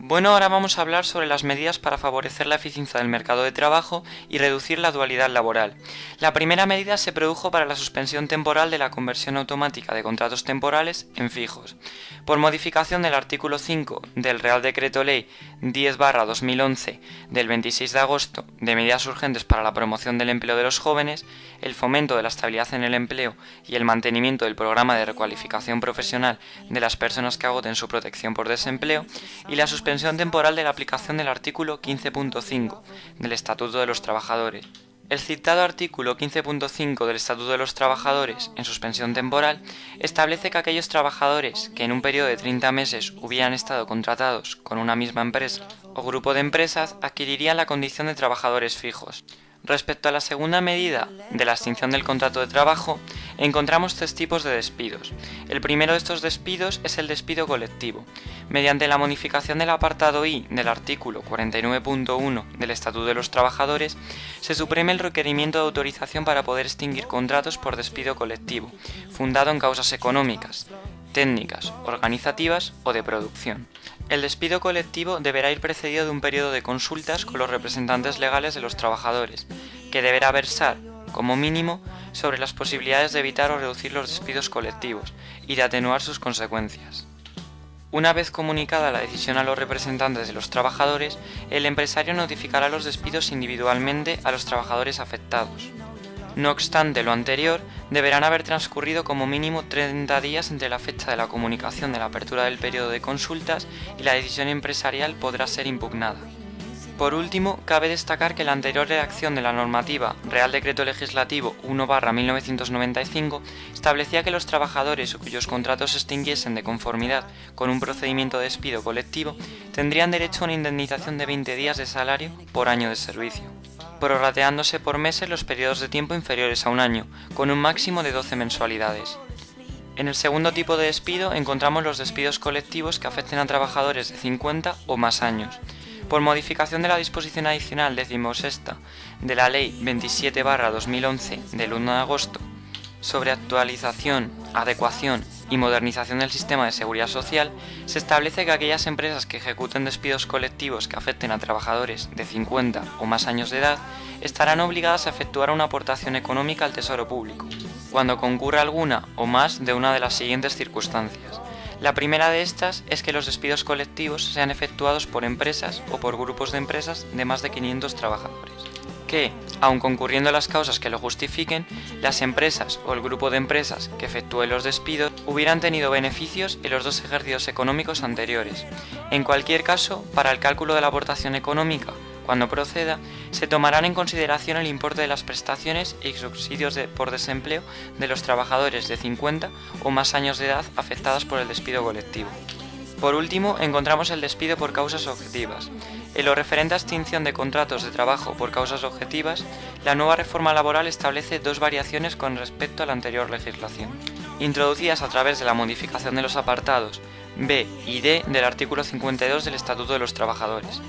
Bueno, ahora vamos a hablar sobre las medidas para favorecer la eficiencia del mercado de trabajo y reducir la dualidad laboral. La primera medida se produjo para la suspensión temporal de la conversión automática de contratos temporales en fijos. Por modificación del artículo 5 del Real Decreto Ley 10/2011 del 26 de agosto de medidas urgentes para la promoción del empleo de los jóvenes, el fomento de la estabilidad en el empleo y el mantenimiento del programa de recualificación profesional de las personas que agoten su protección por desempleo y la suspensión temporal de la aplicación del artículo 15.5 del Estatuto de los Trabajadores. El citado artículo 15.5 del Estatuto de los Trabajadores, en suspensión temporal, establece que aquellos trabajadores que en un periodo de 30 meses hubieran estado contratados con una misma empresa o grupo de empresas adquirirían la condición de trabajadores fijos. Respecto a la segunda medida de la extinción del contrato de trabajo, encontramos tres tipos de despidos. El primero de estos despidos es el despido colectivo. Mediante la modificación del apartado I del artículo 49.1 del Estatuto de los Trabajadores, se suprime el requerimiento de autorización para poder extinguir contratos por despido colectivo, fundado en causas económicas, técnicas, organizativas o de producción. El despido colectivo deberá ir precedido de un periodo de consultas con los representantes legales de los trabajadores, que deberá versar, como mínimo, sobre las posibilidades de evitar o reducir los despidos colectivos y de atenuar sus consecuencias. Una vez comunicada la decisión a los representantes de los trabajadores, el empresario notificará los despidos individualmente a los trabajadores afectados. No obstante lo anterior, deberán haber transcurrido como mínimo 30 días entre la fecha de la comunicación de la apertura del periodo de consultas y la decisión empresarial podrá ser impugnada. Por último, cabe destacar que la anterior redacción de la normativa Real Decreto Legislativo 1/1995 establecía que los trabajadores cuyos contratos se extinguiesen de conformidad con un procedimiento de despido colectivo tendrían derecho a una indemnización de 20 días de salario por año de servicio, prorrateándose por meses los periodos de tiempo inferiores a un año, con un máximo de 12 mensualidades. En el segundo tipo de despido encontramos los despidos colectivos que afecten a trabajadores de 50 o más años. Por modificación de la disposición adicional 16ª de la Ley 27/2011 del 1 de agosto sobre actualización, adecuación y modernización del sistema de seguridad social, se establece que aquellas empresas que ejecuten despidos colectivos que afecten a trabajadores de 50 o más años de edad estarán obligadas a efectuar una aportación económica al Tesoro Público, cuando concurra alguna o más de una de las siguientes circunstancias. La primera de estas es que los despidos colectivos sean efectuados por empresas o por grupos de empresas de más de 500 trabajadores. Que, aun concurriendo las causas que lo justifiquen, las empresas o el grupo de empresas que efectúe los despidos hubieran tenido beneficios en los dos ejercicios económicos anteriores. En cualquier caso, para el cálculo de la aportación económica, cuando proceda, se tomarán en consideración el importe de las prestaciones y subsidios por desempleo de los trabajadores de 50 o más años de edad afectadas por el despido colectivo. Por último, encontramos el despido por causas objetivas. En lo referente a extinción de contratos de trabajo por causas objetivas, la nueva reforma laboral establece dos variaciones con respecto a la anterior legislación, introducidas a través de la modificación de los apartados B y D del artículo 52 del Estatuto de los Trabajadores.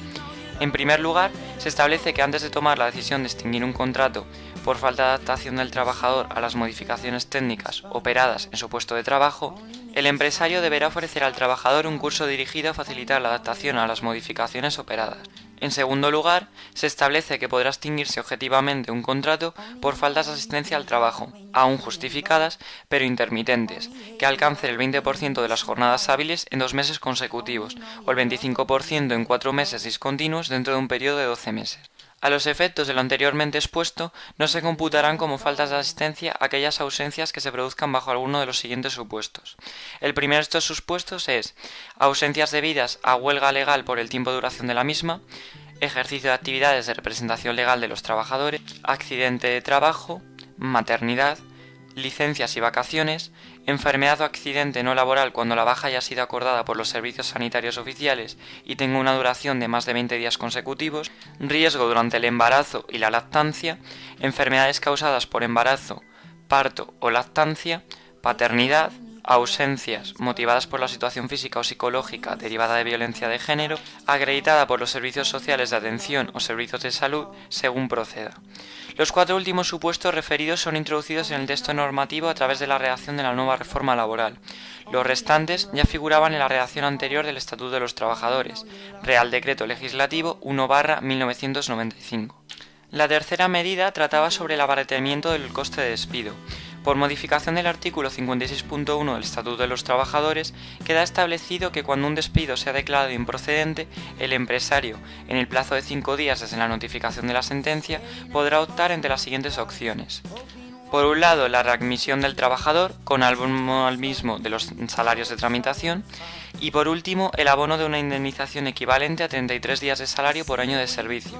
En primer lugar, se establece que antes de tomar la decisión de extinguir un contrato por falta de adaptación del trabajador a las modificaciones técnicas operadas en su puesto de trabajo, el empresario deberá ofrecer al trabajador un curso dirigido a facilitar la adaptación a las modificaciones operadas. En segundo lugar, se establece que podrá extinguirse objetivamente un contrato por faltas de asistencia al trabajo, aún justificadas, pero intermitentes, que alcancen el 20% de las jornadas hábiles en 2 meses consecutivos, o el 25% en 4 meses discontinuos dentro de un periodo de 12 meses. A los efectos de lo anteriormente expuesto, no se computarán como faltas de asistencia aquellas ausencias que se produzcan bajo alguno de los siguientes supuestos. El primero de estos supuestos es ausencias debidas a huelga legal por el tiempo de duración de la misma, ejercicio de actividades de representación legal de los trabajadores, accidente de trabajo, maternidad, licencias y vacaciones, enfermedad o accidente no laboral cuando la baja haya sido acordada por los servicios sanitarios oficiales y tenga una duración de más de 20 días consecutivos, riesgo durante el embarazo y la lactancia, enfermedades causadas por embarazo, parto o lactancia, paternidad, ausencias motivadas por la situación física o psicológica derivada de violencia de género, acreditada por los servicios sociales de atención o servicios de salud, según proceda. Los 4 últimos supuestos referidos son introducidos en el texto normativo a través de la redacción de la nueva reforma laboral. Los restantes ya figuraban en la redacción anterior del Estatuto de los Trabajadores, Real Decreto Legislativo 1/1995. La tercera medida trataba sobre el abaratamiento del coste de despido. Por modificación del artículo 56.1 del Estatuto de los Trabajadores, queda establecido que cuando un despido sea declarado improcedente, el empresario, en el plazo de 5 días desde la notificación de la sentencia, podrá optar entre las siguientes opciones. Por un lado, la readmisión del trabajador, con abono al mismo de los salarios de tramitación, y por último, el abono de una indemnización equivalente a 33 días de salario por año de servicio,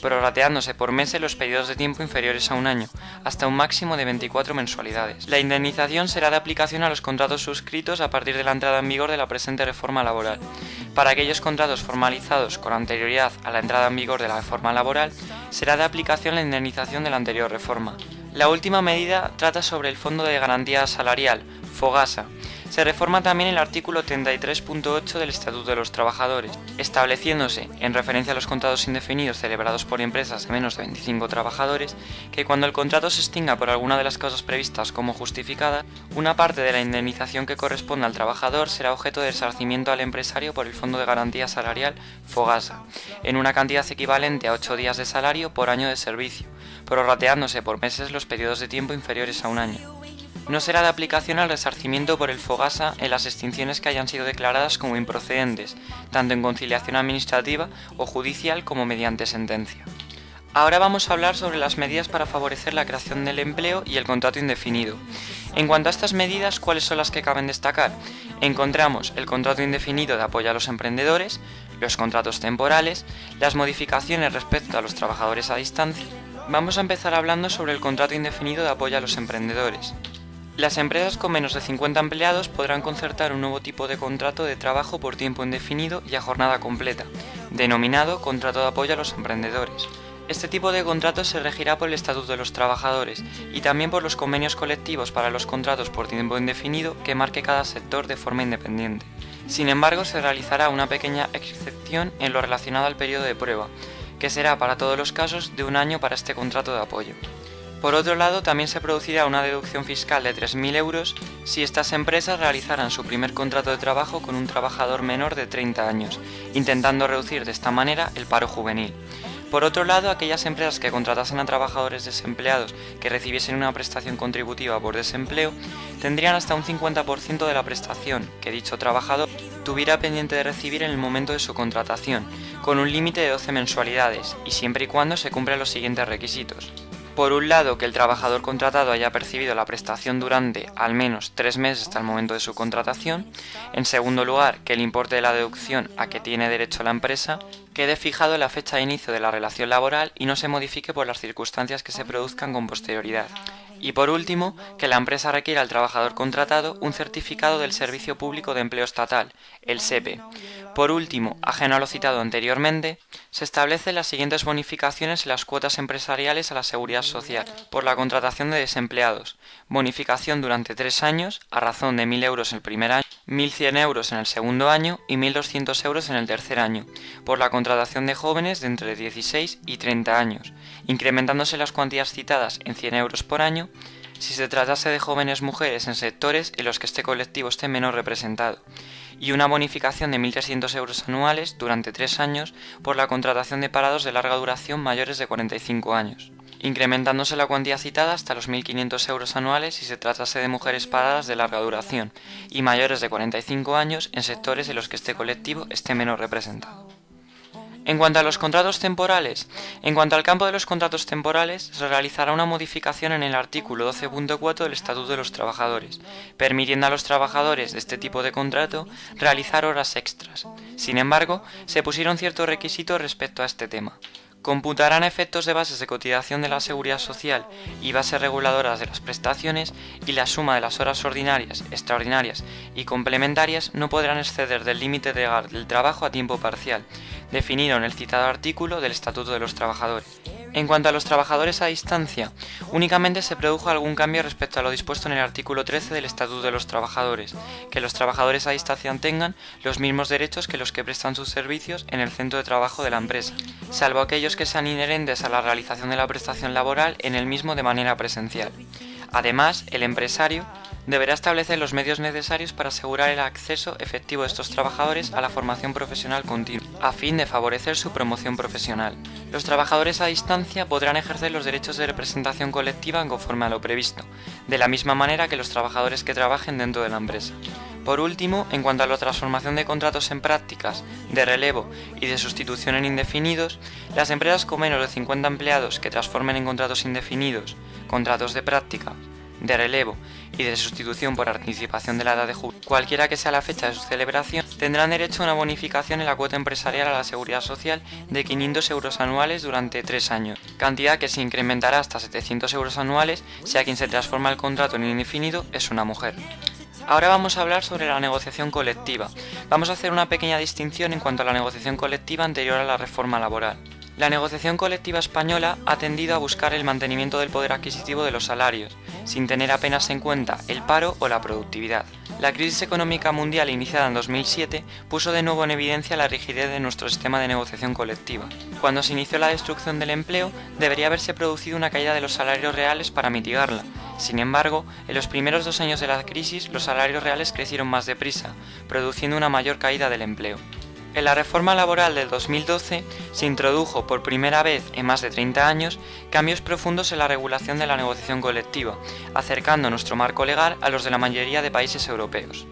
prorrateándose por meses los periodos de tiempo inferiores a un año, hasta un máximo de 24 mensualidades. La indemnización será de aplicación a los contratos suscritos a partir de la entrada en vigor de la presente reforma laboral. Para aquellos contratos formalizados con anterioridad a la entrada en vigor de la reforma laboral, será de aplicación la indemnización de la anterior reforma. La última medida trata sobre el Fondo de Garantía Salarial, FOGASA. Se reforma también el artículo 33.8 del Estatuto de los Trabajadores, estableciéndose, en referencia a los contratos indefinidos celebrados por empresas de menos de 25 trabajadores, que cuando el contrato se extinga por alguna de las causas previstas como justificada, una parte de la indemnización que corresponda al trabajador será objeto de resarcimiento al empresario por el Fondo de Garantía Salarial, FOGASA, en una cantidad equivalente a 8 días de salario por año de servicio, prorrateándose por meses los periodos de tiempo inferiores a un año. No será de aplicación al resarcimiento por el FOGASA en las extinciones que hayan sido declaradas como improcedentes, tanto en conciliación administrativa o judicial como mediante sentencia. Ahora vamos a hablar sobre las medidas para favorecer la creación del empleo y el contrato indefinido. En cuanto a estas medidas, ¿cuáles son las que caben destacar? Encontramos el contrato indefinido de apoyo a los emprendedores, los contratos temporales, las modificaciones respecto a los trabajadores a distancia. Vamos a empezar hablando sobre el contrato indefinido de apoyo a los emprendedores. Las empresas con menos de 50 empleados podrán concertar un nuevo tipo de contrato de trabajo por tiempo indefinido y a jornada completa, denominado contrato de apoyo a los emprendedores. Este tipo de contrato se regirá por el Estatuto de los Trabajadores y también por los convenios colectivos para los contratos por tiempo indefinido que marque cada sector de forma independiente. Sin embargo, se realizará una pequeña excepción en lo relacionado al periodo de prueba, que será para todos los casos de un año para este contrato de apoyo. Por otro lado, también se producirá una deducción fiscal de 3.000 euros si estas empresas realizaran su primer contrato de trabajo con un trabajador menor de 30 años, intentando reducir de esta manera el paro juvenil. Por otro lado, aquellas empresas que contratasen a trabajadores desempleados que recibiesen una prestación contributiva por desempleo tendrían hasta un 50% de la prestación que dicho trabajador tuviera pendiente de recibir en el momento de su contratación, con un límite de 12 mensualidades y siempre y cuando se cumplan los siguientes requisitos. Por un lado, que el trabajador contratado haya percibido la prestación durante al menos 3 meses hasta el momento de su contratación. En segundo lugar, que el importe de la deducción a que tiene derecho la empresa quede fijado en la fecha de inicio de la relación laboral y no se modifique por las circunstancias que se produzcan con posterioridad. Y por último, que la empresa requiera al trabajador contratado un certificado del Servicio Público de Empleo Estatal, el SEPE. Por último, ajeno a lo citado anteriormente, se establecen las siguientes bonificaciones en las cuotas empresariales a la Seguridad Social por la contratación de desempleados. Bonificación durante 3 años, a razón de 1.000 euros en el primer año, 1.100 euros en el segundo año y 1.200 euros en el tercer año, por la contratación de jóvenes de entre 16 y 30 años, incrementándose las cuantías citadas en 100 euros por año, si se tratase de jóvenes mujeres en sectores en los que este colectivo esté menos representado, y una bonificación de 1.300 euros anuales durante 3 años por la contratación de parados de larga duración mayores de 45 años, incrementándose la cuantía citada hasta los 1.500 euros anuales si se tratase de mujeres paradas de larga duración y mayores de 45 años en sectores en los que este colectivo esté menos representado. En cuanto a los contratos temporales, en cuanto al campo de los contratos temporales, se realizará una modificación en el artículo 12.4 del Estatuto de los Trabajadores, permitiendo a los trabajadores de este tipo de contrato realizar horas extras. Sin embargo, se pusieron ciertos requisitos respecto a este tema. Computarán efectos de bases de cotización de la Seguridad Social y bases reguladoras de las prestaciones, y la suma de las horas ordinarias, extraordinarias y complementarias no podrán exceder del límite legal del trabajo a tiempo parcial, definido en el citado artículo del Estatuto de los Trabajadores. En cuanto a los trabajadores a distancia, únicamente se produjo algún cambio respecto a lo dispuesto en el artículo 13 del Estatuto de los Trabajadores, que los trabajadores a distancia tengan los mismos derechos que los que prestan sus servicios en el centro de trabajo de la empresa, salvo aquellos que sean inherentes a la realización de la prestación laboral en el mismo de manera presencial. Además, el empresario deberá establecer los medios necesarios para asegurar el acceso efectivo de estos trabajadores a la formación profesional continua, a fin de favorecer su promoción profesional. Los trabajadores a distancia podrán ejercer los derechos de representación colectiva conforme a lo previsto, de la misma manera que los trabajadores que trabajen dentro de la empresa. Por último, en cuanto a la transformación de contratos en prácticas, de relevo y de sustitución en indefinidos, las empresas con menos de 50 empleados que transformen en contratos indefinidos, contratos de práctica, de relevo y de sustitución por anticipación de la edad de jubilación, cualquiera que sea la fecha de su celebración, tendrán derecho a una bonificación en la cuota empresarial a la Seguridad Social de 500 euros anuales durante 3 años, cantidad que se incrementará hasta 700 euros anuales si a quien se transforma el contrato en indefinido es una mujer. Ahora vamos a hablar sobre la negociación colectiva. Vamos a hacer una pequeña distinción en cuanto a la negociación colectiva anterior a la reforma laboral. La negociación colectiva española ha tendido a buscar el mantenimiento del poder adquisitivo de los salarios, sin tener apenas en cuenta el paro o la productividad. La crisis económica mundial iniciada en 2007 puso de nuevo en evidencia la rigidez de nuestro sistema de negociación colectiva. Cuando se inició la destrucción del empleo, debería haberse producido una caída de los salarios reales para mitigarla. Sin embargo, en los primeros 2 años de la crisis, los salarios reales crecieron más deprisa, produciendo una mayor caída del empleo. En la reforma laboral del 2012 se introdujo por primera vez en más de 30 años cambios profundos en la regulación de la negociación colectiva, acercando nuestro marco legal a los de la mayoría de países europeos.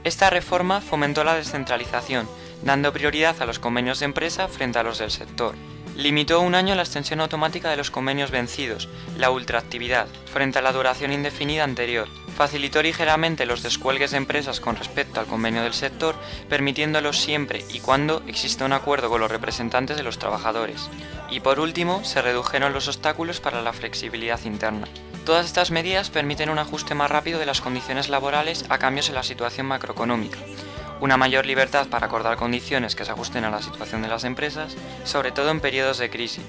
Esta reforma fomentó la descentralización, dando prioridad a los convenios de empresa frente a los del sector. Limitó 1 año la extensión automática de los convenios vencidos, la ultraactividad, frente a la duración indefinida anterior. Facilitó ligeramente los descuelgues de empresas con respecto al convenio del sector, permitiéndolo siempre y cuando exista un acuerdo con los representantes de los trabajadores. Y por último, se redujeron los obstáculos para la flexibilidad interna. Todas estas medidas permiten un ajuste más rápido de las condiciones laborales a cambios en la situación macroeconómica, una mayor libertad para acordar condiciones que se ajusten a la situación de las empresas, sobre todo en periodos de crisis.